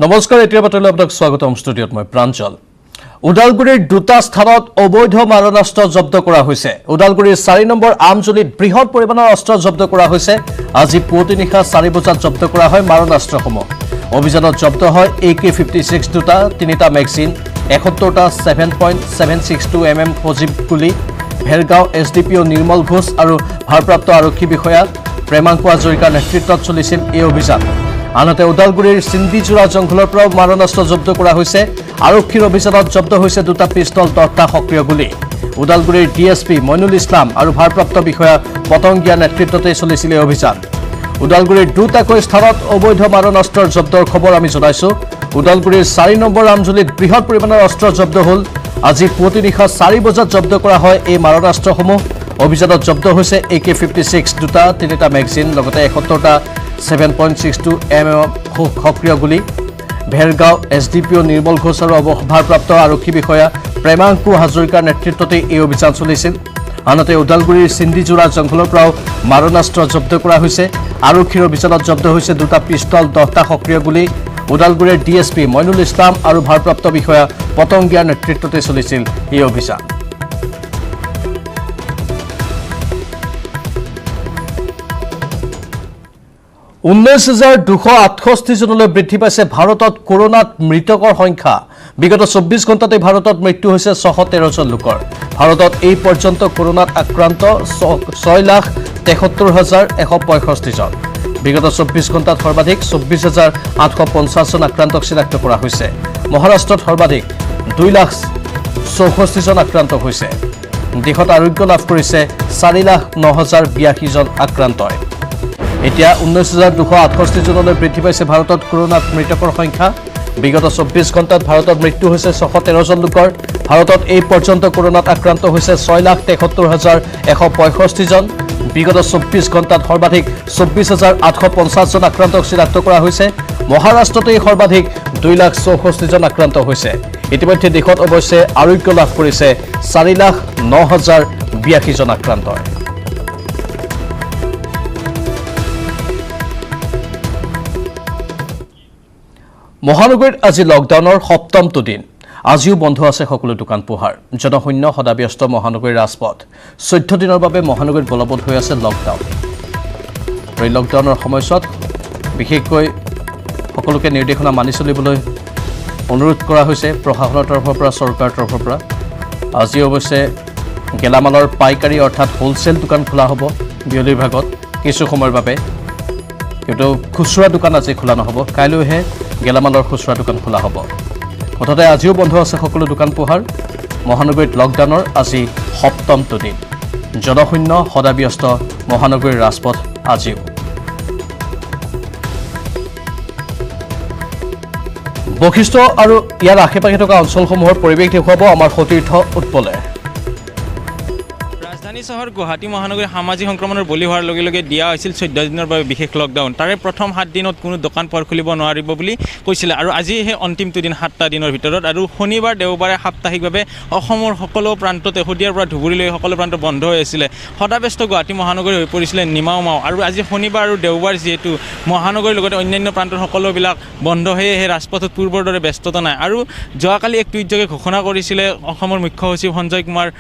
নমস্কাৰ এতিয়া বাতৰিলৈ আপোনাক স্বাগতম ষ্টুডিঅ'ত মই প্ৰাঞ্জল উদালগুৰিৰ দুটা স্থানত অবৈধ মাৰণাস্ত্ৰ জব্দ কৰা হৈছে উদালগুৰিৰ 4 নম্বৰ আমজুলিত বৃহৎ পৰিমাণৰ অস্ত্ৰ জব্দ কৰা হৈছে আজি পুৱতি নিশা 4 বজাত জব্দ কৰা হয় মাৰণাস্ত্ৰসমূহ অভিযানত জব্দ হয় AK-56 দুটা তিনিটা মেগজিন 71টা 7.762 mm সজীৱ গুলি ভেৰগাঁও SDPO নিৰ্মল ঘোষ আৰু ভাৰপ্ৰাপ্ত আৰক্ষী বিষয়া প্ৰেমাংকু হাজৰিকাৰ নেতৃত্বত চলিছিল এই অভিযান আনহাতে উদালগুৰিৰ সিন্দিজোৰা জংঘলৰ পৰা মাৰণাস্ত্ৰ জব্দ কৰা হৈছে আৰক্ষীৰ অভিযানত জব্দ হৈছে দুটা পিস্তল 10টা সক্ৰিয় গুলি উদালগুৰিৰ DSP মইনুল ইছলাম আৰু ভাৰপ্ৰাপ্ত বিষয়া পতংগিয়া নেতৃত্বতে চলিছিল এই অভিযান উদালগুৰিৰ দুটাকৈ স্থানত অবৈধ মাৰণাস্ত্ৰৰ জব্দৰ খবৰ আমি জনাইছো উদালগুৰিৰ 4 নম্বৰ আমজুলিত বৃহৎ পৰিমাণৰ অস্ত্ৰ জব্দ হ'ল আজি পুৱতি নিশা 4 বজাত জব্দ কৰা হয় এই মাৰণাস্ত্ৰসমূহ অভিযানত জব্দ হৈছে AK-56 দুটা তিনিটা মেগজিন লগতে 71টা 7.62 mm সক্ৰিয় গুলি ভেৰগাঁও SDPO নিৰ্মল ঘোষ আৰু ভাৰপ্ৰাপ্ত আৰক্ষী বিষয়া প্ৰেমাংকু হাজৰিকাৰ নেতৃত্বতে এই অভিযান চলিছিল আনহাতে উদালগুৰিৰ সিন্দিজোৰা জংঘলৰ পৰা মাৰণাস্ত্ৰ জব্দ কৰা হৈছে আৰক্ষীৰ অভিযানত জব্দ হৈছে দুটা পিস্তল 10টা সক্ৰিয় গুলি উদালগুৰিৰ DSP মইনুল ইছলাম আৰু ভাৰপ্ৰাপ্ত বিষয়া পতংগিয়াৰ নেতৃত্বতে চলিছিল এই অভিযান 19,268 জনলৈ বৃদ্ধি পাইছে ভাৰতত কৰোনাত মৃতকৰ সংখ্যা বিগত 24 ঘণ্টাতে ভাৰতত মৃত্যু হৈছে 613 জন লোকৰ ভাৰতত এই পৰ্যন্ত কৰোনাত আক্ৰান্ত 6,73,165 জন বিগত 24 ঘণ্টাত সৰ্বাধিক 24,850 জন আক্ৰান্তক চিনাক্ত কৰা হৈছে মহাৰাষ্ট্ৰত সৰ্বাধিক 2,64,000 জন আক্ৰান্ত হৈছে দেশত আৰোগ্য লাভ কৰিছে 4,09,082 জন আক্ৰান্তই এতিয়া 19,268 জনলৈ বৃদ্ধি পাইছে ভাৰতত কৰোনাত মৃতকৰ সংখ্যা বিগত 24 ঘণ্টাত ভাৰতত মৃত্যু হৈছে 613 জন লোকৰ ভাৰতত এই পৰ্যন্ত কৰোনাত আক্ৰান্ত হৈছে 6,73,165 জন বিগত 24 ঘণ্টাত সৰ্বাধিক 24,850 জন আক্ৰান্তক চিনাক্ত কৰা হৈছে মহাৰাষ্ট্ৰতে সৰ্বাধিক 2,64,000 জন আক্ৰান্ত হৈছে ইতিমধ্যে দেশত অৱশ্যে আৰোগ্য লাভ কৰিছে 4,09,082 জন আক্ৰান্তই মহানগৰীত আজি লকডাউনৰ সপ্তমটো দিন আজিও বন্ধ আছে সকলো দোকান পোহাৰ জনশূন্য সদাব্যস্ত মহানগৰীৰ ৰাজপথ 14 দিনৰ বাবে মহানগৰীত বলবৎ হৈ আছে লকডাউন এই লকডাউনৰ সময়ছোৱাত বিশেষকৈ সকলোকে নিৰ্দেশনা মানি চলিবলৈ অনুৰোধ কৰা হৈছে প্ৰশাসনৰ তৰফৰ পৰা চৰকাৰৰ তৰফৰ পৰা আজি অৱশ্যে গেলামালৰ পাইকাৰী অৰ্থাৎ হোলসেল দোকান খোলা হ'ব বিয়লিৰ ভাগত কিছু সময়ৰ বাবে কিন্তু খুচুৰা দোকান আজি খোলা নহ'ব কাইলৈহে গেলামালৰ খুচুৰা দোকান খোলা হ'ব মুঠতে আজিও বন্ধ আছে সকলো দোকান পোহাৰ মহানগৰীত লকডাউনৰ আজি সপ্তমটো দিন জনশূন্য সদাব্যস্ত মহানগৰীৰ ৰাজপথ আজিও বৈশিষ্ট্য আৰু ইয়াৰ আশে-পাশে থকা অঞ্চলসমূহৰ পৰিৱেশ দেখুৱাব আমাৰ সতীৰ্থ উৎপলে ৰাজধানী চহৰ গুৱাহাটী মহানগৰী সামাজিক সংক্ৰমণৰ বলি হোৱাৰ লগে লগে দিয়া হৈছিল 14 দিনৰ বাবে বিশেষ লকডাউন তাৰে প্ৰথম 7 দিনত কোনো দোকান পোহাৰ খুলিব নোৱাৰিব বুলি কৈছিলে আৰু আজি হে অন্তিমটো দিন 7টা দিনৰ ভিতৰত আৰু শনিবাৰ দেওবাৰে সাপ্তাহিকভাৱে অসমৰ সকলো প্ৰান্ততে শদিয়াৰ পৰা ধুবুৰীলৈ সকলো প্ৰান্ত বন্ধ হৈ আছিল সদাব্যস্ত গুৱাহাটী মহানগৰী হৈ পৰিছিল নিমাওমাও আৰু আজি শনিবাৰ আৰু দেওবাৰ যেহেতু মহানগৰীৰ লগতে অন্যান্য প্ৰান্তৰ সকলোবিলাক বন্ধ হৈ ৰাজপথত পূৰ্বৰ দৰে ব্যস্ততা নাই আৰু যোৱাকালি এক টুইটযোগে ঘোষণা কৰিছিলে অসমৰ মুখ্য সচিব সঞ্জয় কুমাৰে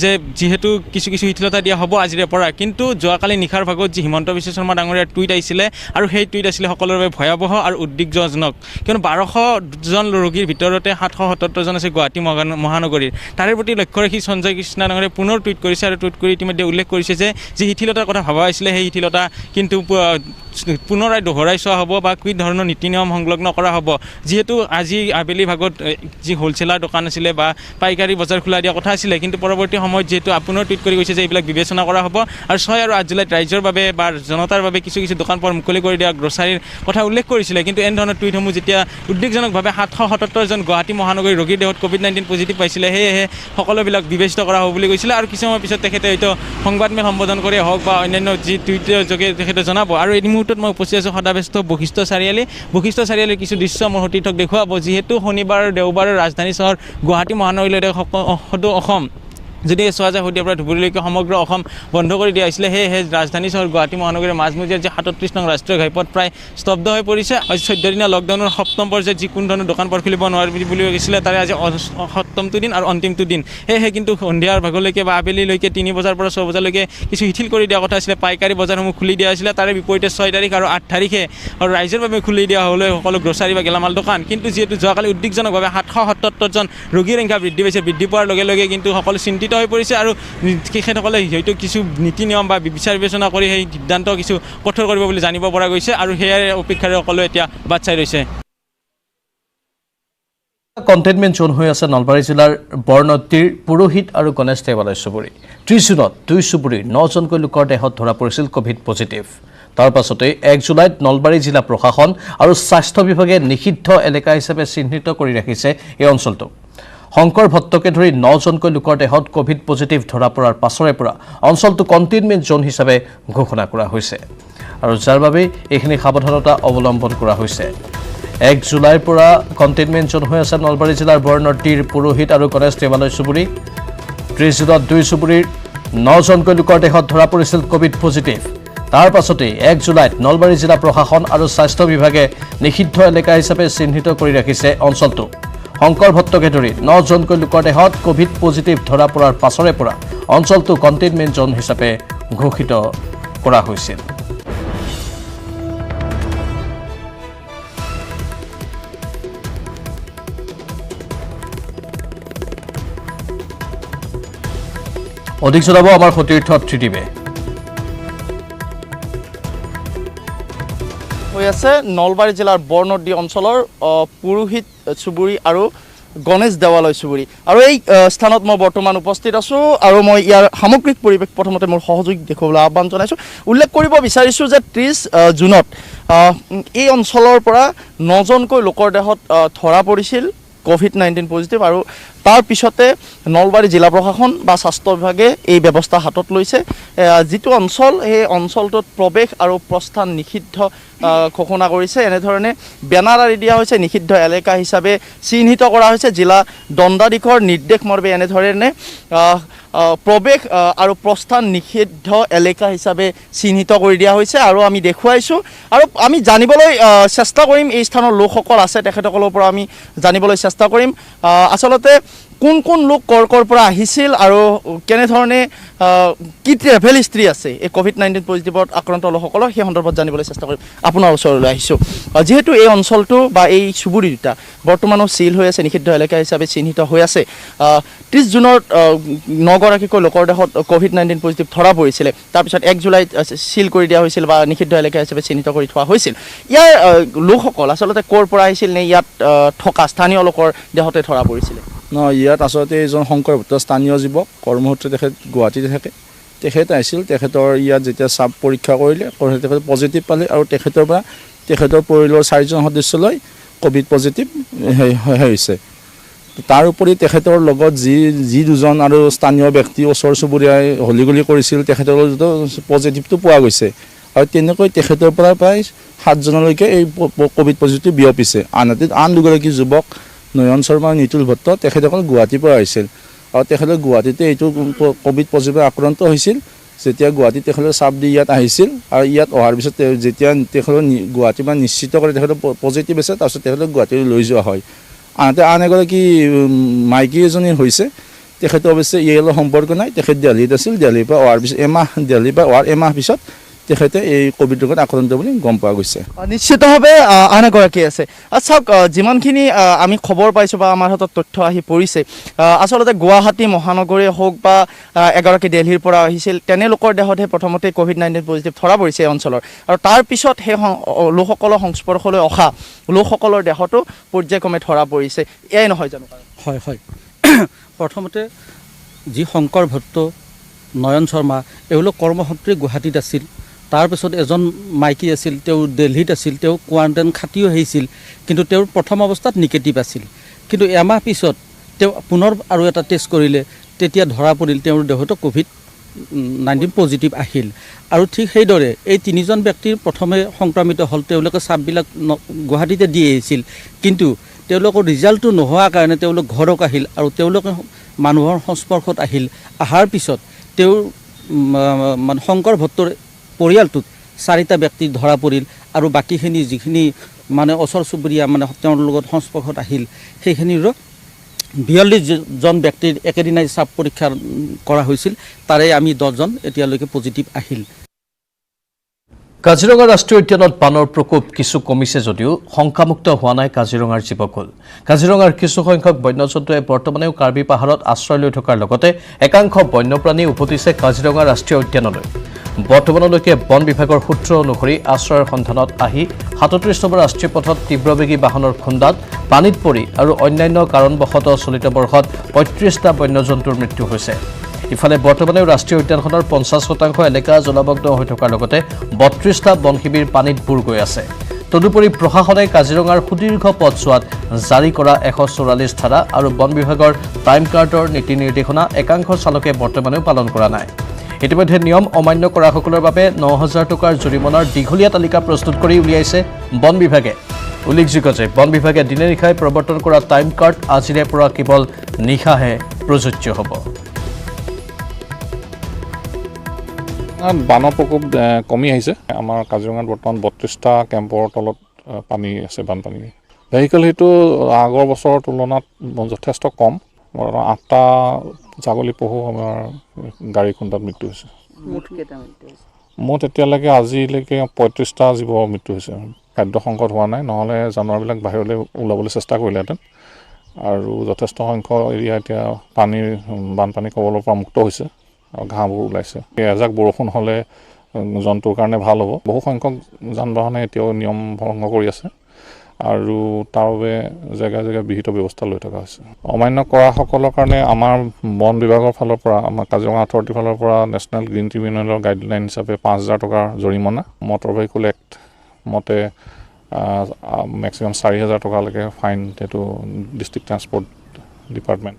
যে যেহেতু কিছু শিথিলতা দিয়া হ'ব আজিৰে পৰা কিন্তু যোৱাকালি নিশাৰ ভাগত যি হিমন্ত বিশ্ব শৰ্মা ডাঙৰীয়াৰ টুইট আহিছিলে আৰু সেই টুইট আছিলে সকলোৰে বাবে ভয়াৱহ আৰু উদ্বেগজনক কিয়নো 1200 জন ৰোগীৰ ভিতৰতে 777 জন আছে গুৱাহাটী মহানগৰীৰ তাৰে প্ৰতি লক্ষ্য ৰাখি সঞ্জয় কৃষ্ণ ডাঙৰীয়াই পুনৰ টুইট কৰিছে আৰু টুইট কৰি ইতিমধ্যে উল্লেখ কৰিছে যে যি শিথিলতাৰ কথা ভাবা হৈছিলে সেই শিথিলতা কিন্তু পুনৰাই দোহৰাই চোৱা হ'ব বা কি ধৰণৰ নীতি নিয়ম সংলগ্ন কৰা হ'ব যেহেতু আজি আবেলি ভাগত যি হোলসেলাৰ দোকান আছিলে বা পাইকাৰী বজাৰ খোলা দিয়া কথা আছিলে কিন্তু পৰৱৰ্তী সময়ত যেহেতু আপোনাৰ টুইট কৰি কৈছে যে এইবিলাক বিবেচনা কৰা হ'ব আৰু 6 আৰু 8 জুলাইত ৰাজ্যৰ বাবে বা জনতাৰ বাবে কিছু দোকান পোহাৰ মুকলি কৰি দিয়া গ্ৰছাৰীৰ কথা উল্লেখ কৰিছিলে কিন্তু এনে ধৰণৰ টুইটসমূহ যেতিয়া উদ্বেগজনকভাৱে 777 জন গুৱাহাটী মহানগৰীৰ ৰোগীৰ দেহত কোভিড-19 পজিটিভ পাইছিলে সেয়েহে সকলোবিলাক বিবেচিত কৰা হ'ব বুলি কৈছিলে আৰু কিছু সময় পিছত তেখেতে হয়তো সংবাদমেল সম্বোধন কৰি হওক বা অন্যান্য যি টুইটৰ যোগে তেখেতে জনাব আৰু এই মুহূৰ্তত মই উপস্থিত আছোঁ সদাব্যস্ত বৈশিষ্ট্য চাৰিআলিৰ কিছু দৃশ্য মোৰ সতীৰ্থক দেখুৱাব যিহেতু শনিবাৰ দেওবাৰৰ ৰাজধানী চহৰ গুৱাহাটী মহানগৰীলৈ সদৌ অসম যদি চোৱা যায় শদিয়াৰ পৰা ধুবুৰীলৈকে সমগ্ৰ অসম বন্ধ কৰি দিয়া হৈছিলে সেয়েহে ৰাজধানী চহৰ গুৱাহাটী মহানগৰীৰ মাজমজিয়াৰ যে 37 নং ৰাষ্ট্ৰীয় ঘাইপথ প্ৰায় স্তব্ধ হৈ পৰিছে। আজি 14 দিনীয়া লকডাউনৰ সপ্তম পৰ্যায়ত যি কোনো ধৰণৰ দোকান পোহাৰ খুলিব নোৱাৰি বুলি কৈছিলে তাৰে আজি সপ্তমটো দিন আৰু অন্তিমটো দিন। সেয়েহে কিন্তু সন্ধিয়াৰ ভাগলৈকে বা আবেলিলৈকে 3 বজাৰ পৰা 6 বজালৈকে কিছু শিথিল কৰি দিয়া কথা আছিলে। পাইকাৰী বজাৰসমূহ খুলি দিয়া হৈছিলে। তাৰে বিপৰীতে 6 তাৰিখ আৰু 8 তাৰিখে আৰু ৰাইজৰ বাবে খুলি দিয়া হ'লে সকলো গ্ৰচাৰী বা গেলামাল দোকান। কিন্তু যিহেতু যোৱাকালি উদ্বেগজনকভাৱে 777জন ৰোগীৰ সংখ্যা বৃদ্ধি পাইছে, বৃদ্ধি পোৱাৰ লগে লগে কিন্তু সকলো চিন্তিত হৈ পৰিছে আৰু তেখেতসকলে হয়তো কিছু নীতি নিয়ম বা বিচাৰ বিবেচনা কৰি সেই সিদ্ধান্ত কিছু কঠোৰ কৰিব বুলি জানিব পৰা গৈছে আৰু সেয়াৰ অপেক্ষাৰে সকলো এতিয়া বাট চাই ৰৈছে। কণ্টেইনমেণ্ট জোন হৈ আছে নলবাৰী জিলাৰ বৰনদীৰ পুৰোহিত আৰু গণেশ দেৱালয় চুবুৰী। 30 জুনত 2 চুবুৰীৰ 9জনকৈ লোকৰ দেহত ধৰা পৰিছিল ক'ভিড পজিটিভ। তাৰ পাছতে 1 জুলাইত নলবাৰী জিলা প্ৰশাসন আৰু স্বাস্থ্য বিভাগে নিষিদ্ধ এলেকা হিচাপে চিহ্নিত কৰি ৰাখিছে এই অঞ্চলটো। শংকৰ ভট্টকে ধৰি 9জনকৈ লোকৰ দেহত ক'ভিড পজিটিভ ধৰা পৰাৰ পাছৰে পৰা অঞ্চলটো কণ্টেইনমেণ্ট জোন হিচাপে ঘোষণা কৰা হৈছে আৰু যাৰ বাবে এইখিনি সাৱধানতা অৱলম্বন কৰা হৈছে। 1 জুলাইৰ পৰা কণ্টেইনমেণ্ট জোন হৈ আছে নলবাৰী জিলাৰ বৰনদীৰ পুৰোহিত আৰু গণেশ দেৱালয় চুবুৰী। 30 জুনত 2 চুবুৰীৰ 9জনকৈ লোকৰ দেহত ধৰা পৰিছিল ক'ভিড পজিটিভ। তাৰ পাছতেই 1 জুলাইত নলবাৰী জিলা প্ৰশাসন আৰু স্বাস্থ্য বিভাগে নিষিদ্ধ এলেকা হিচাপে চিহ্নিত কৰি ৰাখিছে অঞ্চলটো। শংকৰ ভট্টকে ধৰি 9জনকৈ লোকৰ দেহত ক'ভিড পজিটিভ ধৰা পৰাৰ পাছৰে পৰা অঞ্চলটো কণ্টেইনমেণ্ট জোন হিচাপে ঘোষিত কৰা হৈছিল। অধিক জনাব আমাৰ সতীৰ্থ ত্ৰিদীপে। হৈ আছে নলবাৰী জিলাৰ বৰনদী অঞ্চলৰ পুৰোহিত চুবুৰী আৰু গণেশ দেৱালয় চুবুৰী আৰু এই স্থানত মই বৰ্তমান উপস্থিত আছোঁ আৰু মই ইয়াৰ সামগ্ৰিক পৰিৱেশ প্ৰথমতে মোৰ সহযোগী দেখুৱাবলৈ আহ্বান জনাইছোঁ। উল্লেখ কৰিব বিচাৰিছোঁ যে 30 জুনত এই অঞ্চলৰ পৰা 9জনকৈ লোকৰ দেহত ধৰা পৰিছিল COVID-19 পজিটিভ আৰু তাৰ পিছতে নলবাৰী জিলা প্ৰশাসন বা স্বাস্থ্য বিভাগে এই ব্যৱস্থা হাতত লৈছে। যিটো অঞ্চল সেই অঞ্চলটোত প্ৰৱেশ আৰু প্ৰস্থান নিষিদ্ধ ঘোষণা কৰিছে। এনেধৰণে বেনাৰ আঁৰি দিয়া হৈছে, নিষিদ্ধ এলেকা হিচাপে চিহ্নিত কৰা হৈছে। জিলা দণ্ডাধীশৰ নিৰ্দেশ মৰ্মে এনেধৰণে প্ৰৱেশ আৰু প্ৰস্থান নিষিদ্ধ এলেকা হিচাপে চিহ্নিত কৰি দিয়া হৈছে আৰু আমি দেখুৱাইছোঁ আৰু আমি জানিবলৈ চেষ্টা কৰিম এই স্থানৰ লোকসকল আছে তেখেতসকলৰ পৰা আমি জানিবলৈ চেষ্টা কৰিম আচলতে কোন কোন লোক কৰ পৰা আহিছিল আৰু কেনেধৰণে কি ট্ৰেভেল হিষ্ট্ৰী আছে এই COVID-19 পজিটিভত আক্ৰান্ত লোকসকলৰ সেই সন্দৰ্ভত জানিবলৈ চেষ্টা কৰিম। আপোনাৰ ওচৰলৈ আহিছোঁ যিহেতু এই অঞ্চলটো বা এই চুবুৰী দুটা বৰ্তমানো চিল হৈ আছে, নিষিদ্ধ এলেকা হিচাপে চিহ্নিত হৈ আছে। 30 জুনত 9গৰাকীকৈ লোকৰ দেহত COVID-19 পজিটিভ ধৰা পৰিছিলে। তাৰপিছত 1 জুলাইত চিল কৰি দিয়া হৈছিল বা নিষিদ্ধ এলেকা হিচাপে চিহ্নিত কৰি থোৱা হৈছিল। ইয়াৰ লোকসকল আচলতে ক'ৰ পৰা আহিছিল নে ইয়াত থকা স্থানীয় লোকৰ দেহতে ধৰা পৰিছিলে? ইয়াত আচলতে এজন শংকৰ ভট্ট স্থানীয় যুৱক, কৰ্মসূত্ৰে তেখেত গুৱাহাটীতে থাকে। তেখেত আহিছিল, তেখেতৰ ইয়াত যেতিয়া চাপ পৰীক্ষা কৰিলে তেখেত পজিটিভ পালে আৰু তেখেতৰ পৰা তেখেতৰ পৰিয়ালৰ 4জন সদস্যলৈ ক'ভিড পজিটিভ হৈছে। তাৰ উপৰি তেখেতৰ লগত যি দুজন আৰু স্থানীয় ব্যক্তি ওচৰ চুবুৰীয়াই হলিগলি কৰিছিল তেখেতৰ পজিটিভটো পোৱা গৈছে আৰু তেনেকৈ তেখেতৰ পৰা প্ৰায় 7জনলৈকে এই ক'ভিড পজিটিভ বিয়পিছে। আনহাতে আন দুগৰাকী যুৱক নয়ন শৰ্মা, নিতুল ভট্ট তেখেতসকল গুৱাহাটীৰ পৰা আহিছিল আৰু তেখেতে গুৱাহাটীতে এইটো ক'ভিড পজিটিভ আক্ৰান্ত হৈছিল। যেতিয়া গুৱাহাটীত তেখেতে চাপ দি ইয়াত আহিছিল আৰু ইয়াত অহাৰ পিছত যেতিয়া তেখেতে গুৱাহাটীৰ পৰা নিশ্চিত কৰে তেখেতে পজিটিভ আছে, তাৰপিছত তেখেতক গুৱাহাটীলৈ লৈ যোৱা হয়। আনহাতে আন এগৰাকী মাইকী এজনী হৈছে, তেখেতে অৱশ্যে ইয়াৰ লগত সম্পৰ্ক নাই। তেখেত দিল্লীত আছিল, দিল্লীৰ পৰা অহাৰ পিছত দিল্লীৰ পৰা অহাৰ এমাহ পিছত তেখেতে এই ক'ভিড ৰোগত আক্ৰান্ত বুলি গম পোৱা গৈছে। নিশ্চিতভাৱে আন এগৰাকী আছে। চাওক, যিমানখিনি আমি খবৰ পাইছোঁ বা আমাৰ হাতত তথ্য আহি পৰিছে, আচলতে গুৱাহাটী মহানগৰীয়ে হওক বা এগৰাকী দিল্লীৰ পৰা আহিছিল তেনে লোকৰ দেহতহে প্ৰথমতে COVID-19 পজিটিভ ধৰা পৰিছে এই অঞ্চলৰ আৰু তাৰপিছত সেই লোকসকলৰ সংস্পৰ্শলৈ অহা লোকসকলৰ দেহতো পৰ্যায়ক্ৰমে ধৰা পৰিছে। এয়াই নহয় জানো? হয় হয়, প্ৰথমতে যি শংকৰ ভট্ট, নয়ন শৰ্মা এওঁলোক কৰ্মসূত্ৰে গুৱাহাটীত আছিল। তাৰপিছত এজন মাইকী আছিল, তেওঁ দিল্লীত আছিল, তেওঁ কোৱাৰেণ্টাইন খাটিও আহিছিল, কিন্তু তেওঁৰ প্ৰথম অৱস্থাত নিগেটিভ আছিল। কিন্তু এমাহ পিছত তেওঁ পুনৰ আৰু এটা টেষ্ট কৰিলে, তেতিয়া ধৰা পৰিল তেওঁৰ দেহতো COVID-19 পজিটিভ আহিল। আৰু ঠিক সেইদৰে এই 3জন ব্যক্তিৰ প্ৰথমে সংক্ৰমিত হ'ল, তেওঁলোকে চাপবিলাক গুৱাহাটীতে দি আহিছিল, কিন্তু তেওঁলোকৰ ৰিজাল্টটো নোহোৱাৰ কাৰণে তেওঁলোক ঘৰত আহিল আৰু তেওঁলোকে মানুহৰ সংস্পৰ্শত আহিল অহাৰ পিছত তেওঁৰ মানে শংকৰ ভট্টৰ পৰিয়ালটোত 4টা ব্যক্তি ধৰা পৰিল আৰু বাকীখিনি যিখিনি মানে ওচৰ চুবুৰীয়া মানে তেওঁৰ লগত সংস্পৰ্শত আহিল সেইখিনিৰো 42জন ব্যক্তিৰ একেদিনাই চাপ পৰীক্ষা কৰা হৈছিল তাৰে আমি 10জন এতিয়ালৈকে পজিটিভ আহিল কাজিৰঙা ৰাষ্ট্ৰীয় উদ্যানত বানৰ প্ৰকোপ কিছু কমিছে যদিও শংকামুক্ত হোৱা নাই কাজিৰঙাৰ জীৱকুল কাজিৰঙাৰ কিছু সংখ্যক বন্যজন্তুৱে বৰ্তমানেও কাৰ্বি পাহাৰত আশ্ৰয় লৈ থকাৰ লগতে একাংশ বন্যপ্ৰাণী উভতিছে কাজিৰঙা ৰাষ্ট্ৰীয় উদ্যানলৈ বৰ্তমানলৈকে বন বিভাগৰ সূত্ৰ অনুসৰি আশ্ৰয়ৰ সন্ধানত আহি 37 নম্বৰ ৰাষ্ট্ৰীয় পথত তীব্ৰবেগী বাহনৰ খুন্দাত পানীত পৰি আৰু অন্যান্য কাৰণবশতঃ চলিত বৰ্ষত 35টা বন্যজন্তুৰ মৃত্যু হৈছে ইফালে বৰ্তমানেও ৰাষ্ট্ৰীয় উদ্যানখনৰ 50% এলেকা জলমগ্ন হৈ থকাৰ লগতে 32টা বন শিবিৰ পানীত বুৰ গৈ আছে তদুপৰি প্ৰশাসনে কাজিৰঙাৰ সুদীৰ্ঘ পথছোৱাত জাৰি কৰা 144 ধাৰা আৰু বন বিভাগৰ টাইম কাৰ্ডৰ নীতি নিৰ্দেশনা একাংশ চালকে বৰ্তমানেও পালন কৰা নাই ইতিমধ্যে নিয়ম অমান্য কৰাসকলৰ বাবে 9000 টকাৰ জৰিমনাৰ দীঘলীয়া তালিকা প্ৰস্তুত কৰি উলিয়াইছে বন বিভাগে উল্লেখযোগ্য যে বন বিভাগে দিনে নিশাই প্ৰৱৰ্তন কৰা টাইম কাৰ্ড আজিৰে পৰা কেৱল নিশাহে প্ৰযোজ্য হ'ব বানৰ প্ৰকোপ কমি আহিছে আমাৰ কাজিৰঙাত বৰ্তমান 32টা কেম্পৰ তলত পানী আছে বানপানী ভেহিকল সেইটো আগৰ বছৰৰ তুলনাত যথেষ্ট কম 8টা ছাগলী পহু আমাৰ গাড়ী খুন্দাত মৃত্যু হৈছে মুঠ এতিয়ালৈকে আজিলৈকে 35টা জীৱ মৃত্যু হৈছে খাদ্য সংকট হোৱা নাই নহ'লে জানোৱাৰবিলাক বাহিৰলৈ ওলাবলৈ চেষ্টা কৰিলেহেঁতেন আৰু যথেষ্ট সংখ্যক এৰিয়া এতিয়া বানপানী কবলৰ পৰা মুক্ত হৈছে আৰু ঘাঁহবোৰ ওলাইছে এজাক বৰষুণ হ'লে জন্তুৰ কাৰণে ভাল হ'ব বহু সংখ্যক যান বাহনে এতিয়াও নিয়ম ভংগ কৰি আছে আৰু তাৰ বাবে জেগা বিহিত ব্যৱস্থা লৈ থকা হৈছে অমান্য কৰাসকলৰ কাৰণে আমাৰ বন বিভাগৰ ফালৰ পৰা আমাৰ কাজিৰঙা অথৰিটিৰ ফালৰ পৰা নেশ্যনেল গ্ৰীণ ট্ৰিবিউনেলৰ গাইডলাইন হিচাপে 5000 টকাৰ জৰিমনা মটৰ ভেহিকুল এক্ট মতে মেক্সিমাম 4000 টকালৈকে ফাইন সেইটো ডিষ্ট্ৰিক্ট ট্ৰান্সপৰ্ট ডিপাৰ্টমেণ্ট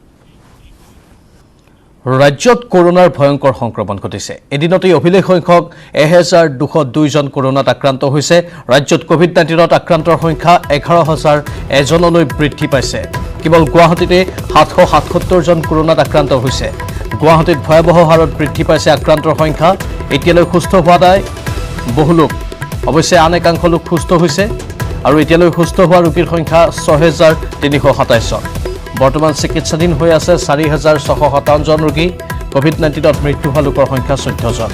ৰাজ্যত কৰোনাৰ ভয়ংকৰ সংক্ৰমণ ঘটিছে এদিনতেই অভিলেখ সংখ্যক 1202 জন কৰোনাত আক্ৰান্ত হৈছে ৰাজ্যত কোভিড-19ত আক্ৰান্তৰ সংখ্যা 11001জনলৈ বৃদ্ধি পাইছে কেৱল গুৱাহাটীতে 777 জন কৰোনাত আক্ৰান্ত হৈছে গুৱাহাটীত ভয়াবহ হাৰত বৃদ্ধি পাইছে আক্ৰান্তৰ সংখ্যা এতিয়ালৈ সুস্থ হোৱা নাই বহু লোক অৱশ্যে আন একাংশ লোক সুস্থ হৈছে আৰু এতিয়ালৈ সুস্থ হোৱা ৰোগীৰ সংখ্যা 6327 জন বৰ্তমান চিকিৎসাধীন হৈ আছে 4657 জন ৰোগী কোভিড-19ত মৃত্যু হোৱা লোকৰ সংখ্যা 14 জন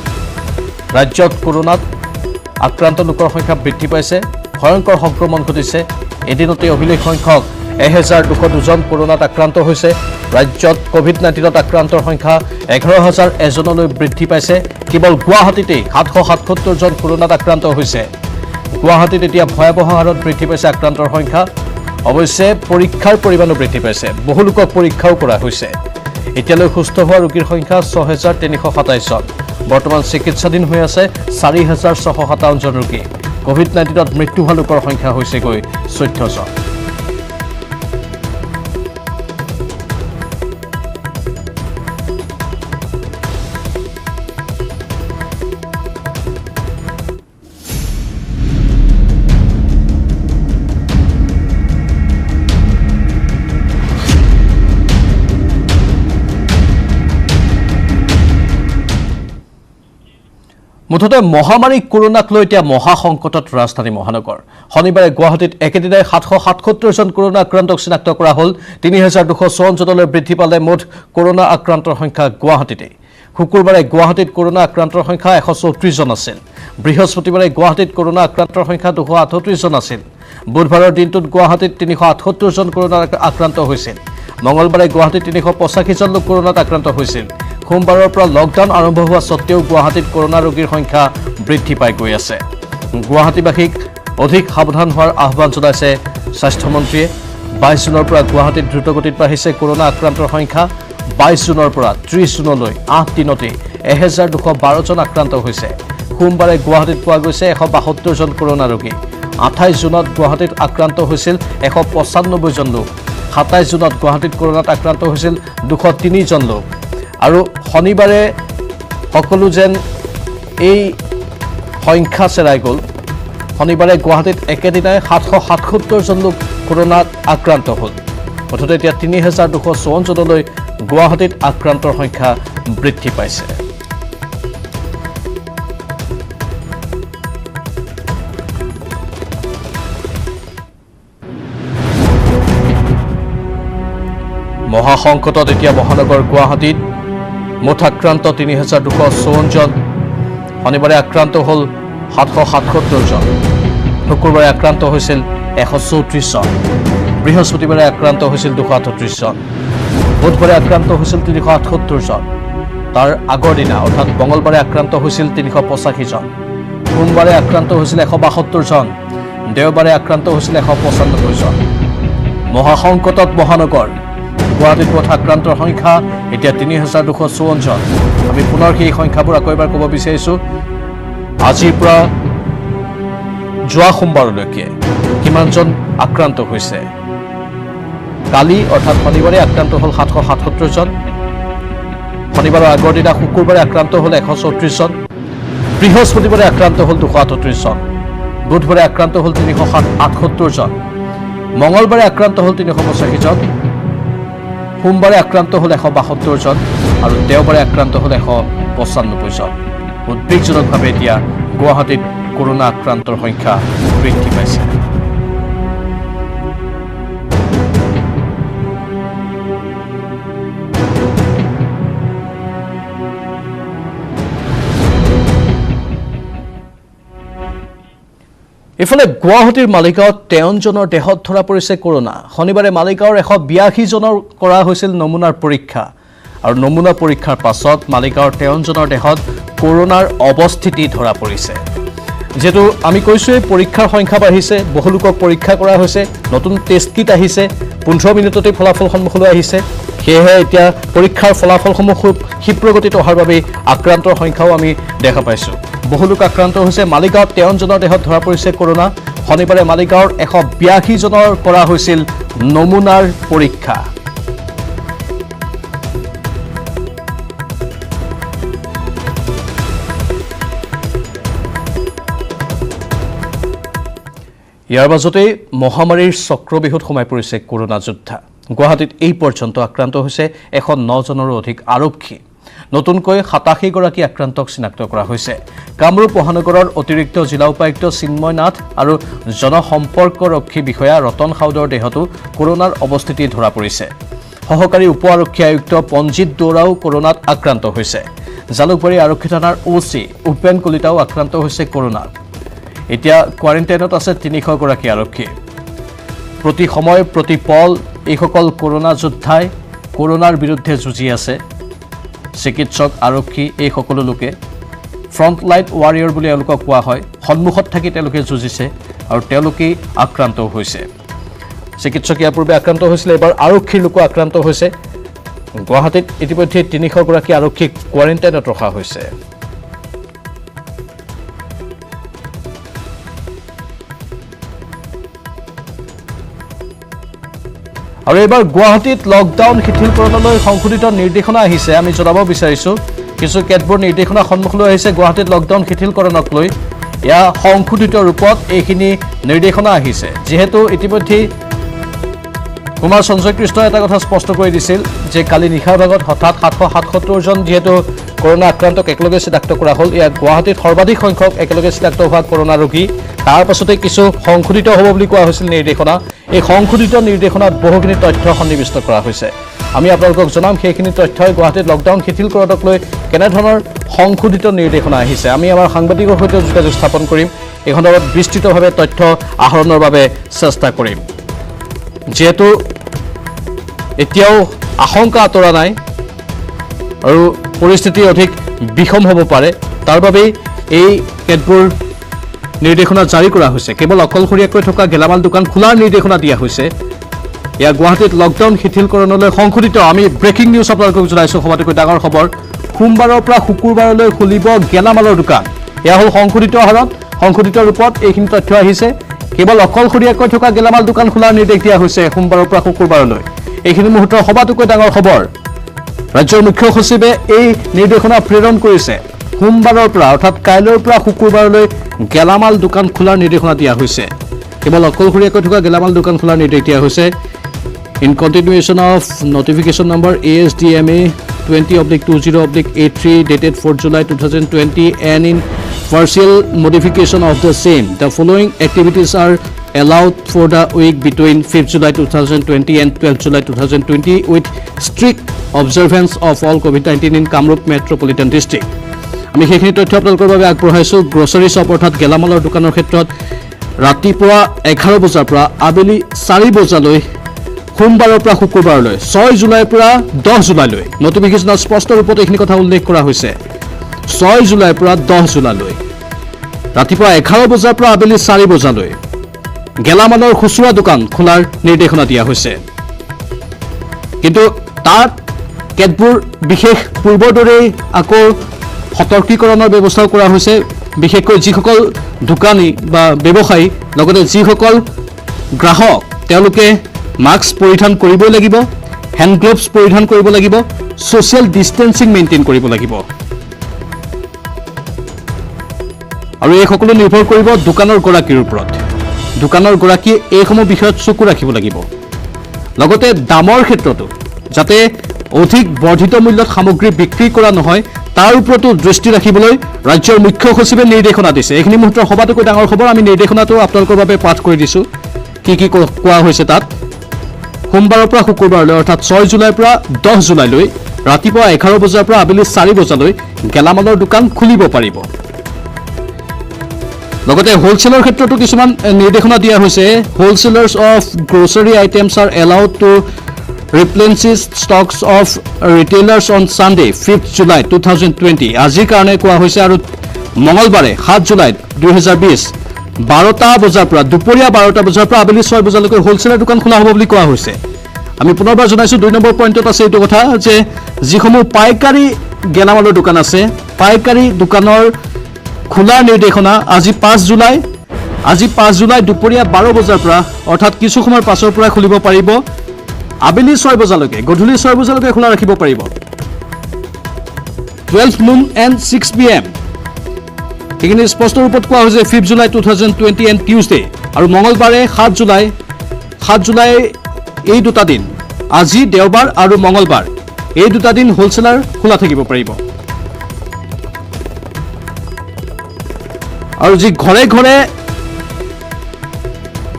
ৰাজ্যত কৰোনাত আক্ৰান্ত লোকৰ সংখ্যা বৃদ্ধি পাইছে ভয়ংকৰ সংক্ৰমণ ঘটিছে এদিনতে অভিলেখ সংখ্যক 1202 জন কৰোনাত আক্ৰান্ত হৈছে ৰাজ্যত কোভিড-19ত আক্ৰান্তৰ সংখ্যা 11001জনলৈ বৃদ্ধি পাইছে কেৱল গুৱাহাটীতে 777 জন কৰোনাত আক্ৰান্ত হৈছে গুৱাহাটীত এতিয়া ভয়াবহ হাৰত বৃদ্ধি পাইছে আক্ৰান্তৰ সংখ্যা অৱশ্যে পৰীক্ষাৰ পৰিমাণো বৃদ্ধি পাইছে বহু লোকক পৰীক্ষাও কৰা হৈছে এতিয়ালৈ সুস্থ হোৱা ৰোগীৰ সংখ্যা 6327 জন বৰ্তমান চিকিৎসাধীন হৈ আছে 4657 জন ৰোগী কোভিড-19ত মৃত্যু হোৱা লোকৰ সংখ্যা হৈছেগৈ 14 জন মুঠতে মহামাৰী কৰোনাক লৈ এতিয়া মহাসংকটত ৰাজধানী মহানগৰ শনিবাৰে গুৱাহাটীত একেদিনাই 777 জন কৰোনা আক্ৰান্তক চিনাক্ত কৰা হ'ল 3254 জনলৈ বৃদ্ধি পালে মুঠ কৰোনা আক্ৰান্তৰ সংখ্যা গুৱাহাটীতে শুকুৰবাৰে গুৱাহাটীত কৰোনা আক্ৰান্তৰ সংখ্যা 134 জন আছিল বৃহস্পতিবাৰে গুৱাহাটীত কৰোনা আক্ৰান্তৰ সংখ্যা 238 জন আছিল বুধবাৰৰ দিনটোত গুৱাহাটীত 378 জন কৰোনা আক্ৰান্ত হৈছিল মঙলবাৰে গুৱাহাটীত 385 জন লোক কৰোনাত আক্ৰান্ত হৈছিল সোমবাৰৰ পৰা লকডাউন আৰম্ভ হোৱা সত্ত্বেও গুৱাহাটীত কৰোনা ৰোগীৰ সংখ্যা বৃদ্ধি পাই গৈ আছে গুৱাহাটীবাসীক অধিক সাৱধান হোৱাৰ আহ্বান জনাইছে স্বাস্থ্যমন্ত্ৰীয়ে 22 জুনৰ পৰা গুৱাহাটীত দ্ৰুতগতিত বাঢ়িছে কৰোনা আক্ৰান্তৰ সংখ্যা 22 জুনৰ পৰা 30 জুনলৈ 8 দিনতে 1212 জন আক্ৰান্ত হৈছে সোমবাৰে গুৱাহাটীত পোৱা গৈছে 172 জন কৰোনা ৰোগী 28 জুনত গুৱাহাটীত আক্ৰান্ত হৈছিল 195 জন লোক 27 জুনত গুৱাহাটীত কৰোনাত আক্ৰান্ত হৈছিল 203 জন লোক আৰু শনিবাৰে সকলো যেন এই সংখ্যা চেৰাই গ'ল শনিবাৰে গুৱাহাটীত একেদিনাই 777 জন লোক কৰোনাত আক্ৰান্ত হ'ল মুঠতে এতিয়া 3254 জনলৈ গুৱাহাটীত আক্ৰান্তৰ সংখ্যা বৃদ্ধি পাইছে। মহাসংকটত এতিয়া মহানগৰ গুৱাহাটীত মুঠ আক্ৰান্ত ৩,২৫৪ জন। শনিবাৰে আক্ৰান্ত হ'ল ৭৭৭ জন। শুকুৰবাৰে আক্ৰান্ত হৈছিল ১৩৪ জন। বৃহস্পতিবাৰে আক্ৰান্ত হৈছিল ২৩৮ জন। বুধবাৰে আক্ৰান্ত হৈছিল ৩৭৮ জন। তাৰ আগৰ দিনা অৰ্থাৎ মঙলবাৰে আক্ৰান্ত হৈছিল ৩৮৫ জন। সোমবাৰে আক্ৰান্ত হৈছিল ১৭২ জন। দেওবাৰে আক্ৰান্ত হৈছিল ১৯৫ জন। মহাসংকটত মহানগৰ গুৱাহাটীত মুঠ আক্ৰান্তৰ সংখ্যা এতিয়া ৩,২৫৪ জন। আমি পুনৰ সেই সংখ্যাবোৰ আকৌ এবাৰ ক'ব বিচাৰিছোঁ। আজিৰ পৰা যোৱা সোমবাৰলৈকে কিমানজন আক্ৰান্ত হৈছে। কালি অৰ্থাৎ শনিবাৰে আক্ৰান্ত হ'ল ৭৭৭ জন। শনিবাৰৰ আগৰ দিনা শুকুৰবাৰে আক্ৰান্ত হ'ল ১৩৪ জন। বৃহস্পতিবাৰে আক্ৰান্ত হ'ল ২৩৮ জন। বুধবাৰে আক্ৰান্ত হ'ল ৩৭৮ জন। মঙলবাৰে আক্ৰান্ত হ'ল ৩৮৫ জন। সোমবাৰে আক্ৰান্ত হ'ল ১৭২ জন আৰু দেওবাৰে আক্ৰান্ত হ'ল ১৯৫ জন। উদ্বেগজনকভাৱে এতিয়া গুৱাহাটীত কৰোনা আক্ৰান্তৰ সংখ্যা বৃদ্ধি পাইছে। ইফালে গুৱাহাটীৰ মালিগাঁৱত ৫৩ জনৰ দেহত ধৰা পৰিছে কৰোনা। শনিবাৰে মালিগাঁৱৰ ১৮২ জনৰ কৰা হৈছিল নমুনাৰ পৰীক্ষা আৰু নমুনা পৰীক্ষাৰ পাছত মালিগাঁৱৰ ৫৩ জনৰ দেহত কৰোনাৰ অৱস্থিতি ধৰা পৰিছে। যেহেতু আমি কৈছোঁৱেই পৰীক্ষাৰ সংখ্যা বাঢ়িছে, বহু লোকক পৰীক্ষা কৰা হৈছে, নতুন টেষ্ট কিট আহিছে, ১৫ মিনিটতেই ফলাফল সন্মুখলৈ আহিছে। সেয়েহে এতিয়া পৰীক্ষাৰ ফলাফলসমূহ খুব ক্ষীপ্ৰগতিত অহাৰ বাবে আক্ৰান্তৰ সংখ্যাও আমি দেখা পাইছোঁ। বহু লোক আক্ৰান্ত হৈছে। মালিগাঁৱত ৫৩ জনৰ দেহত ধৰা পৰিছে কৰোনা। শনিবাৰে মালিগাঁৱৰ ১৮২ জনৰ কৰা হৈছিল নমুনাৰ পৰীক্ষা। ইয়াৰ মাজতেই মহামাৰীৰ চক্ৰবিহুত সোমাই পৰিছে কৰোনা যোদ্ধা। গুৱাহাটীত এই পৰ্যন্ত আক্ৰান্ত হৈছে ১০৯ জনৰো অধিক আৰক্ষী। নতুনকৈ ৮৭ গৰাকী আক্ৰান্তক চিনাক্ত কৰা হৈছে। কামৰূপ মহানগৰৰ অতিৰিক্ত জিলা উপায়ুক্ত চিন্ময় নাথ আৰু জনসম্পৰ্কৰক্ষী বিষয়া ৰতন সাউদৰ দেহতো কৰোনাৰ অৱস্থিতি ধৰা পৰিছে। সহকাৰী উপ আৰক্ষী আয়ুক্ত পঞ্জিত দৌৰাও কৰোনাত আক্ৰান্ত হৈছে। জালুকবাৰী আৰক্ষী থানাৰ OC উপেন কলিতাও আক্ৰান্ত হৈছে কৰোনাত। এতিয়া কোৱাৰেণ্টাইনত আছে ৩০০ গৰাকী আৰক্ষী। প্ৰতি সময় প্ৰতি পল এইসকল কৰোনা যোদ্ধাই কৰোনাৰ বিৰুদ্ধে যুঁজি আছে। চিকিৎসক, আৰক্ষী এই সকলো লোকে ফ্ৰণ্টলাইন ৱাৰিয়ৰ বুলি এওঁলোকক কোৱা হয়। সন্মুখত থাকি তেওঁলোকে যুঁজিছে আৰু তেওঁলোকেই আক্ৰান্ত হৈছে। চিকিৎসক ইয়াৰ পূৰ্বে আক্ৰান্ত হৈছিলে, এবাৰ আৰক্ষীৰ লোকো আক্ৰান্ত হৈছে। গুৱাহাটীত ইতিমধ্যে ৩০০ গৰাকী আৰক্ষীক কোৱাৰেণ্টাইনত ৰখা হৈছে। আৰু এইবাৰ গুৱাহাটীত লকডাউন শিথিলকৰণলৈ সংশোধিত নিৰ্দেশনা আহিছে। আমি জনাব বিচাৰিছোঁ কিছু কেতবোৰ নিৰ্দেশনা সন্মুখলৈ আহিছে গুৱাহাটীত লকডাউন শিথিলকৰণক লৈ। এয়া সংশোধিত ৰূপত এইখিনি নিৰ্দেশনা আহিছে। যিহেতু ইতিমধ্যেই কুমাৰ সঞ্জয় কৃষ্ণই এটা কথা স্পষ্ট কৰি দিছিল যে কালি নিশাৰ ভাগত হঠাৎ ৭৭৭ জন যিহেতু কৰোনা আক্ৰান্তক একেলগে চিনাক্ত কৰা হ'ল। এয়া গুৱাহাটীত সৰ্বাধিক সংখ্যক একেলগে চিনাক্ত হোৱা কৰোনা ৰোগী। তাৰ পাছতে কিছু সংশোধিত হ'ব বুলি কোৱা হৈছিল নিৰ্দেশনা। এই সংশোধিত নিৰ্দেশনাত বহুখিনি তথ্য সন্নিৱিষ্ট কৰা হৈছে। আমি আপোনালোকক জনাম সেইখিনি তথ্যই গুৱাহাটীত লকডাউন শিথিলকৰণক লৈ কেনেধৰণৰ সংশোধিত নিৰ্দেশনা আহিছে। আমি আমাৰ সাংবাদিকৰ সৈতে যোগাযোগ স্থাপন কৰিম, এই সন্দৰ্ভত বিস্তৃতভাৱে তথ্য আহৰণৰ বাবে চেষ্টা কৰিম। যিহেতু এতিয়াও আশংকা আঁতৰা নাই আৰু পৰিস্থিতি অধিক বিষম হ'ব পাৰে, তাৰ বাবেই এই কেতবোৰ নিৰ্দেশনা জাৰি কৰা হৈছে। কেৱল অকলশৰীয়াকৈ থকা গেলামাল দোকান খোলাৰ নিৰ্দেশনা দিয়া হৈছে। এয়া গুৱাহাটীত লকডাউন শিথিলকৰণলৈ সংশোধিত। আমি ব্ৰেকিং নিউজ আপোনালোকক জনাইছোঁ। সবাতোকৈ ডাঙৰ খবৰ, সোমবাৰৰ পৰা শুকুৰবাৰলৈ খুলিব গেলামালৰ দোকান। এয়া হ'ল সংশোধিত আহৰণ। সংশোধিত ৰূপত এইখিনি তথ্য আহিছে। কেৱল অকলশৰীয়াকৈ থকা গেলামাল দোকান খোলাৰ নিৰ্দেশ দিয়া হৈছে সোমবাৰৰ পৰা শুকুৰবাৰলৈ। এইখিনি মুহূৰ্তৰ সবাতোকৈ ডাঙৰ খবৰ। ৰাজ্যৰ মুখ্য সচিবে এই নিৰ্দেশনা প্ৰেৰণ কৰিছে। সোমবাৰৰ পৰা অৰ্থাৎ কাইলৈৰ পৰা শুকুৰবাৰলৈ গেলামাল দোকান খোলাৰ নিৰ্দেশনা দিয়া হৈছে। কেৱল অকলশৰীয়াকৈ থকা গেলামাল দোকান খোলাৰ নিৰ্দেশ দিয়া হৈছে। in continuation of notification number ASDMA 20/20/A3 dated 4 July 2020 and in partial modification of the same, the following activities are allowed for the week between 5th July 2020 and 12th July 2020 with strict observance of all COVID-19 in Kamrup Metropolitan District. আমি সেইখিনি তথ্য আপোনালোকৰ বাবে আগবঢ়াইছোঁ। Grocery shop অৰ্থাৎ গেলামালৰ দোকানৰ ক্ষেত্ৰত ৰাতিপুৱা 11 বজাৰ পৰা আবেলি 4 বজালৈ সোমবাৰৰ পৰা শুকুৰবাৰলৈ 6 জুলাইৰ পৰা 10 জুলাইলৈ নটিফিকেশ্যনত স্পষ্ট ৰূপত এইখিনি কথা উল্লেখ কৰা হৈছে। 6 জুলাইৰ পৰা 10 জুলাইলৈ ৰাতিপুৱা 11 বজাৰ পৰা আবেলি 4 বজালৈ গেলামালৰ খুচুৰা দোকান খোলাৰ নিৰ্দেশনা দিয়া হৈছে। কিন্তু তাত কেতবোৰ বিশেষ পূৰ্বৰ দৰেই আকৌ সতৰ্কীকৰণৰ ব্যৱস্থাও কৰা হৈছে। বিশেষকৈ যিসকল দোকানী বা ব্যৱসায়ী লগতে যিসকল গ্ৰাহক তেওঁলোকে মাস্ক পৰিধান কৰিবই লাগিব, হেণ্ড গ্লোভছ পৰিধান কৰিব লাগিব, ছ'চিয়েল ডিষ্টেন্সিং মেইনটেইন কৰিব লাগিব। আৰু এই সকলো নিৰ্ভৰ কৰিব দোকানৰ গৰাকীৰ ওপৰত। দোকানৰ গৰাকীয়ে এইসমূহ বিষয়ত চকু ৰাখিব লাগিব। লগতে দামৰ ক্ষেত্ৰতো যাতে অধিক বৰ্ধিত মূল্যত সামগ্ৰী বিক্ৰী কৰা নহয় তাৰ ওপৰতো দৃষ্টি ৰাখিবলৈ ৰাজ্যৰ মুখ্য সচিবে নিৰ্দেশনা দিছে। এইখিনি মুহূৰ্তৰ সবাতোকৈ ডাঙৰ খবৰ। আমি নিৰ্দেশনাটো আপোনালোকৰ বাবে পাঠ কৰি দিছোঁ। কি কি কোৱা হৈছে তাত। সোমবাৰৰ পৰা শুকুৰবাৰলৈ অৰ্থাৎ 6 জুলাইৰ পৰা 10 জুলাইলৈ ৰাতিপুৱা 11 বজাৰ পৰা আবেলি 4 বজালৈ গেলামালৰ দোকান খুলিব পাৰিব। লগতে হোলচেলৰ ক্ষেত্ৰতো কিছুমান নিৰ্দেশনা দিয়া হৈছে। Wholesalers of grocery items are allowed to replenish stocks of retailers on Sunday 5th July 2020 আজিৰ কাৰণে কোৱা হৈছে। আৰু মঙলবাৰে 7 জুলাই 2020 12টা বজাৰ পৰা দুপৰীয়া 12টা বজাৰ পৰা আবেলি 6 বজালৈকে হোলচেলাৰ দোকান খোলা হ'ব বুলি কোৱা হৈছে। আমি পুনৰবাৰ জনাইছোঁ 2 নম্বৰ পইণ্টত আছে এইটো কথা যে যিসমূহ পাইকাৰী গেলামালৰ দোকান আছে পাইকাৰী দোকানৰ খোলাৰ নিৰ্দেশনা আজি 5 জুলাই দুপৰীয়া 12 বজাৰ পৰা অৰ্থাৎ কিছু সময়ৰ পাছৰ পৰা খুলিব পাৰিব। আবেলি 6 বজালৈকে গধূলি 6 বজালৈকে খোলা ৰাখিব পাৰিব। 12 noon and 6 PM এইখিনি স্পষ্ট ৰূপত কোৱা হৈছে 5 জুলাই 2020 and টিউজডে। আৰু মঙলবাৰে 7 জুলাই এই দুটা দিন আজি দেওবাৰ আৰু মঙলবাৰ এই দুটা দিন হোলচেলাৰ খোলা থাকিব পাৰিব। আৰু যি ঘৰে ঘৰে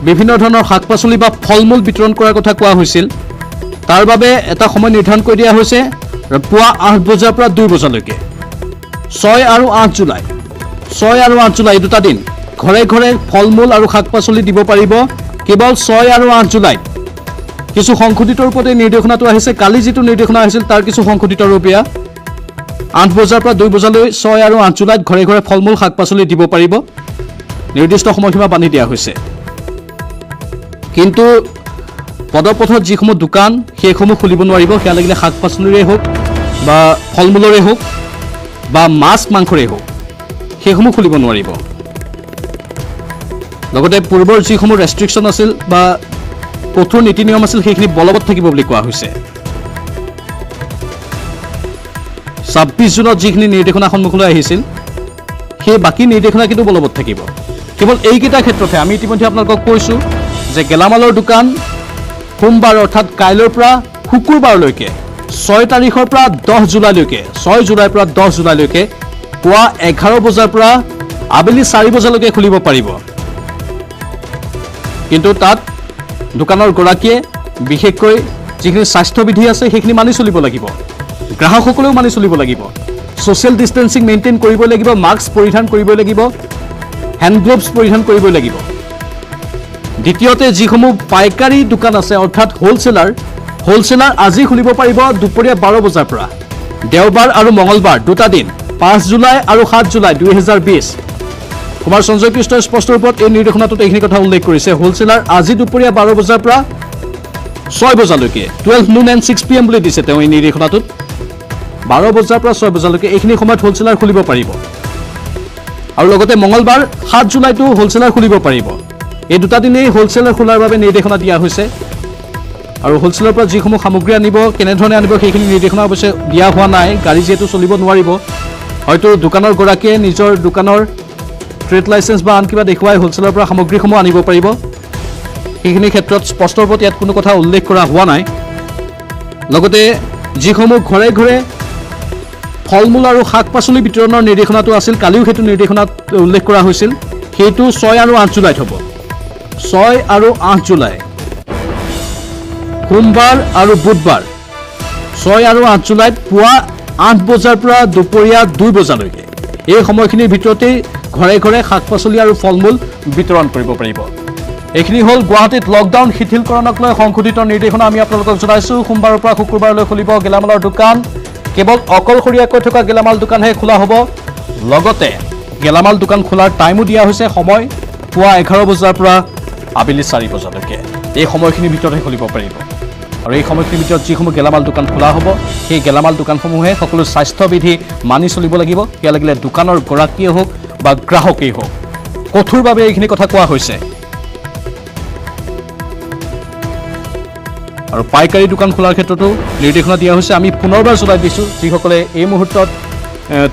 বিভিন্ন ধৰণৰ শাক পাচলি বা ফল মূল বিতৰণ কৰাৰ কথা কোৱা হৈছিল তাৰ বাবে এটা সময় নিৰ্ধাৰণ কৰি দিয়া হৈছে পুৱা 8 বজাৰ পৰা 2 বজালৈকে। 6 আৰু 8 জুলাই এই দুটা দিন ঘৰে ঘৰে ফল মূল আৰু শাক পাচলি দিব পাৰিব কেৱল 6 আৰু 8 জুলাইত। কিছু সংশোধিত ৰূপত এই নিৰ্দেশনাটো আহিছে। কালি যিটো নিৰ্দেশনা আহিছিল তাৰ কিছু সংশোধিত ৰূপীয়া 8 বজাৰ পৰা 2 বজালৈ 6 আৰু 8 জুলাইত ঘৰে ঘৰে ফল মূল শাক পাচলি দিব পাৰিব। নিৰ্দিষ্ট সময়সীমা বান্ধি দিয়া হৈছে। কিন্তু পদপথত যিসমূহ দোকান সেইসমূহ খুলিব নোৱাৰিব। সেয়া লাগিলে শাক পাচলিৰে হওক বা ফল মূলৰে হওক বা মাছ মাংসৰে হওক সেইসমূহ খুলিব নোৱাৰিব। লগতে পূৰ্বৰ যিসমূহ ৰেষ্ট্ৰিকশ্যন আছিল বা কঠোৰ নীতি নিয়ম আছিল সেইখিনি বলবৎ থাকিব বুলি কোৱা হৈছে। 26 জুনত যিখিনি নিৰ্দেশনা সন্মুখলৈ আহিছিল সেই বাকী নিৰ্দেশনা কিন্তু বলবৎ থাকিব। কেৱল এইকেইটা ক্ষেত্ৰতহে আমি ইতিমধ্যে আপোনালোকক কৈছোঁ যে গেলামালৰ দোকান সোমবাৰ অৰ্থাৎ কাইলৈৰ পৰা শুকুৰবাৰলৈকে 6 তাৰিখৰ পৰা 10 জুলাইলৈকে 6 জুলাইৰ পৰা 10 জুলাইলৈকে পুৱা 11 বজাৰ পৰা আবেলি 4 বজালৈকে খুলিব পাৰিব। কিন্তু তাত দোকানৰ গৰাকীয়ে বিশেষকৈ যিখিনি স্বাস্থ্যবিধি আছে সেইখিনি মানি চলিব লাগিব। গ্ৰাহকসকলেও মানি চলিব লাগিব। ছ'চিয়েল ডিষ্টেন্সিং মেইনটেইন কৰিবই লাগিব, মাস্ক পৰিধান কৰিবই লাগিব, হেণ্ড গ্লোভছ পৰিধান কৰিবই লাগিব। দ্বিতীয়তে যিসমূহ পাইকাৰী দোকান আছে অৰ্থাৎ হোলচেলাৰ আজি খুলিব পাৰিব দুপৰীয়া 12 বজাৰ পৰা। দেওবাৰ আৰু মঙলবাৰ দুটা দিন 5 জুলাই আৰু 7 জুলাই 2020 কুমাৰ সঞ্জয় কৃষ্ণই স্পষ্ট ৰূপত এই নিৰ্দেশনাটোত এইখিনি কথা উল্লেখ কৰিছে। হোলচেলাৰ আজি দুপৰীয়া 12 বজাৰ পৰা 6 বজালৈকে 12 noon and 6 PM বুলি দিছে তেওঁ এই নিৰ্দেশনাটোত। 12 বজাৰ পৰা 6 বজালৈকে এইখিনি সময়ত হোলচেলাৰ খুলিব পাৰিব। আৰু লগতে মঙলবাৰ 7 জুলাইতো হোলচেলাৰ খুলিব পাৰিব। এই দুটা দিনেই হোলচেলাৰ খোলাৰ বাবে নিৰ্দেশনা দিয়া হৈছে। আৰু হোলচেলাৰ পৰা যিসমূহ সামগ্ৰী আনিব কেনেধৰণে আনিব সেইখিনি নিৰ্দেশনা অৱশ্যে দিয়া হোৱা নাই। গাড়ী যিহেতু চলিব নোৱাৰিব হয়তো দোকানৰ গৰাকীয়ে নিজৰ দোকানৰ ট্ৰেড লাইচেঞ্চ বা আন কিবা দেখুৱাই হোলচেলাৰ পৰা সামগ্ৰীসমূহ আনিব পাৰিব। সেইখিনি ক্ষেত্ৰত স্পষ্ট ৰূপত ইয়াত কোনো কথা উল্লেখ কৰা হোৱা নাই লগতে যিসমূহ ঘৰে ঘৰে ফল মূল আৰু শাক পাচলি বিতৰণৰ নিৰ্দেশনাটো আছিল কালিও সেইটো নিৰ্দেশনাত উল্লেখ কৰা হৈছিল সেইটো 6 আৰু 8 জুলাইত হ'ব 6 আৰু 8 জুলাই সোমবাৰ আৰু বুধবাৰ 6 আৰু 8 জুলাইত পুৱা 8 বজাৰ পৰা দুপৰীয়া 2 বজালৈকে এই সময়খিনিৰ ভিতৰতেই ঘৰে ঘৰে শাক পাচলি আৰু ফল মূল বিতৰণ কৰিব পাৰিব এইখিনি হ'ল গুৱাহাটীত লকডাউন শিথিলকৰণক লৈ সংশোধিত নিৰ্দেশনা আমি আপোনালোকক জনাইছোঁ সোমবাৰৰ পৰা শুকুৰবাৰলৈ খুলিব গেলামালৰ দোকান কেৱল অকলশৰীয়াকৈ থকা গেলামাল দোকানহে খোলা হ'ব লগতে গেলামাল দোকান খোলাৰ টাইমো দিয়া হৈছে সময় পুৱা 11 বজাৰ পৰা আবেলি 4 বজালৈকে এই সময়খিনিৰ ভিতৰতে খুলিব পাৰিব আৰু এই সময়খিনিৰ ভিতৰত যিসমূহ গেলামাল দোকান খোলা হ'ব সেই গেলামাল দোকানসমূহে সকলো স্বাস্থ্যবিধি মানি চলিব লাগিব সেয়া লাগিলে দোকানৰ গৰাকীয়ে হওক বা গ্ৰাহকেই হওক কঠোৰভাৱে এইখিনি কথা কোৱা হৈছে আৰু পাইকাৰী দোকান খোলাৰ ক্ষেত্ৰতো নিৰ্দেশনা দিয়া হৈছে আমি পুনৰবাৰ জনাই দিছোঁ যিসকলে এই মুহূৰ্তত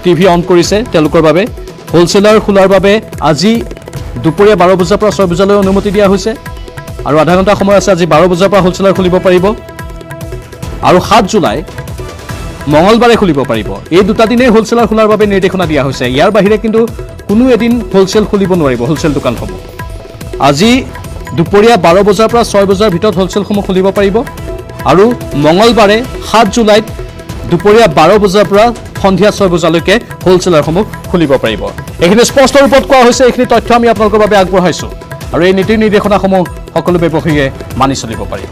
টিভি অন কৰিছে তেওঁলোকৰ বাবে হোলচেলাৰ খোলাৰ বাবে আজি দুপৰীয়া 12 বজাৰ পৰা 6 বজালৈ অনুমতি দিয়া হৈছে আৰু আধা ঘণ্টা সময় আছে আজি 12 বজাৰ পৰা হোলচেলাৰ খুলিব পাৰিব আৰু 7 জুলাই মঙলবাৰে খুলিব পাৰিব এই দুটা দিনেই হোলচেলাৰ খোলাৰ বাবে নিৰ্দেশনা দিয়া হৈছে ইয়াৰ বাহিৰে কিন্তু কোনো এদিন হোলচেল খুলিব নোৱাৰিব হোলচেল দোকানসমূহ আজি দুপৰীয়া 12 বজাৰ পৰা 6 বজাৰ ভিতৰত হোলচেলসমূহ খুলিব পাৰিব আৰু মঙলবাৰে 7 জুলাইত দুপৰীয়া 12 বজাৰ পৰা সন্ধিয়া 6 বজালৈকে হোলচেলাৰসমূহ খুলিব পাৰিব এইখিনি স্পষ্ট ৰূপত কোৱা হৈছে এইখিনি তথ্য আমি আপোনালোকৰ বাবে আগবঢ়াইছোঁ আৰু এই নীতি নিৰ্দেশনাসমূহ সকলো ব্যৱসায়ীয়ে মানি চলিব পাৰিব